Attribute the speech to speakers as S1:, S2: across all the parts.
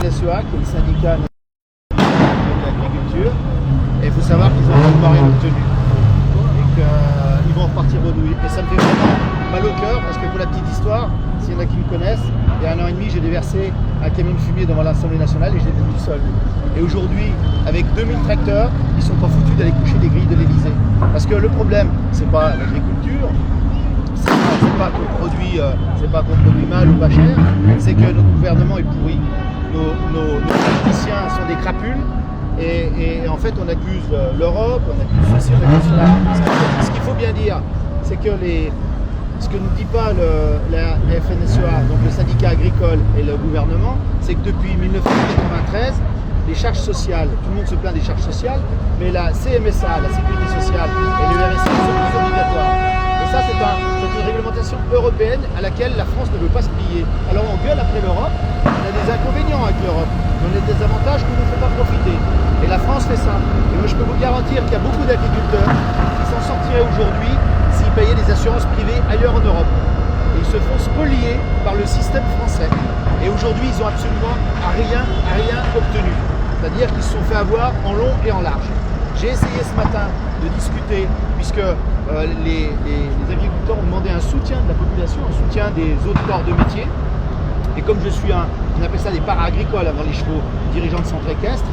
S1: FNSEA, qui est le syndicat de l'agriculture, et il faut savoir qu'ils ont encore rien obtenu et qu'ils vont repartir bredouille. Et ça me fait vraiment mal au cœur parce que pour la petite histoire, s'il y en a qui me connaissent, il y a 1 an et demi, j'ai déversé un camion de fumier devant l'Assemblée nationale et je l'ai tenu tout seul. Et aujourd'hui, avec 2000 tracteurs, ils sont pas foutus d'aller coucher les grilles de l'Elysée. Parce que le problème, c'est pas l'agriculture, c'est pas qu'on produit mal ou pas cher, c'est que notre gouvernement est pourri. Nos politiciens sont des crapules et en fait on accuse l'Europe, on accuse ceci, on accuse cela. Ce qu'il faut bien dire, c'est que ce que ne dit pas la FNSEA, donc le syndicat agricole et le gouvernement, c'est que depuis 1993, les charges sociales, tout le monde se plaint des charges sociales, mais la CMSA, la sécurité sociale et le RSA sont tous obligatoires. Et ça, c'est une réglementation européenne à laquelle la France ne veut pas se plier. Alors on gueule après l'Europe, on a des inconvénients avec l'Europe, on a des avantages qu'on ne fait pas profiter. Et la France fait ça. Et moi je peux vous garantir qu'il y a beaucoup d'agriculteurs qui s'en sortiraient aujourd'hui s'ils payaient des assurances privées ailleurs en Europe. Et ils se font spolier par le système français. Et aujourd'hui, ils n'ont absolument rien obtenu. C'est-à-dire qu'ils se sont fait avoir en long et en large. J'ai essayé ce matin de discuter, puisque les agriculteurs ont demandé un soutien de la population, un soutien des autres corps de métier. Et comme je suis on appelle ça des para-agricoles avant les chevaux, dirigeant de centre équestre,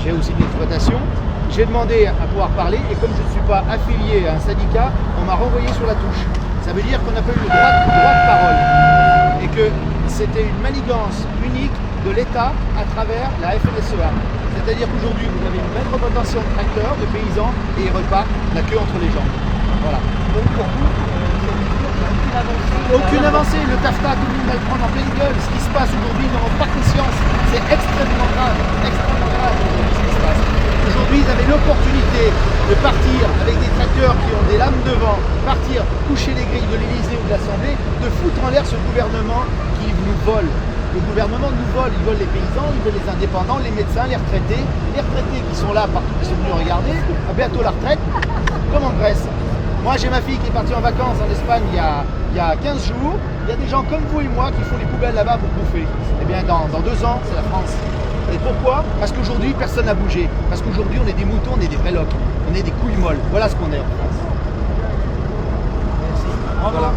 S1: j'ai aussi de l'exploitation. J'ai demandé à pouvoir parler et comme je ne suis pas affilié à un syndicat, on m'a renvoyé sur la touche. Ça veut dire qu'on n'a pas eu le droit de parole et que c'était une manigance unique de l'État à travers la FNSEA. C'est-à-dire qu'aujourd'hui, vous avez une belle représentation de tracteurs, de paysans, et ils repartent la queue entre les jambes. Voilà.
S2: Donc pour vous,
S1: aucune avancée. Le TAFTA, tout le monde va le prendre en pleine gueule. Ce qui se passe aujourd'hui, ils n'en ont pas conscience. C'est extrêmement grave ce qui se passe. Aujourd'hui, ils avaient l'opportunité de partir avec des tracteurs qui ont des lames devant, partir coucher les grilles de l'Elysée ou de l'Assemblée, de foutre en l'air ce gouvernement qui nous vole. Le gouvernement nous vole, il vole les paysans, il vole les indépendants, les médecins, les retraités qui sont là, qui sont venus regarder, à bientôt la retraite, comme en Grèce. Moi j'ai ma fille qui est partie en vacances en Espagne il y a 15 jours, il y a des gens comme vous et moi qui font les poubelles là-bas pour bouffer. Eh bien dans 2 ans, c'est la France. Et pourquoi? Parce qu'aujourd'hui personne n'a bougé, parce qu'aujourd'hui on est des moutons, on est des vrais locs, on est des couilles molles, voilà ce qu'on est en France.
S2: merci.
S1: Voilà.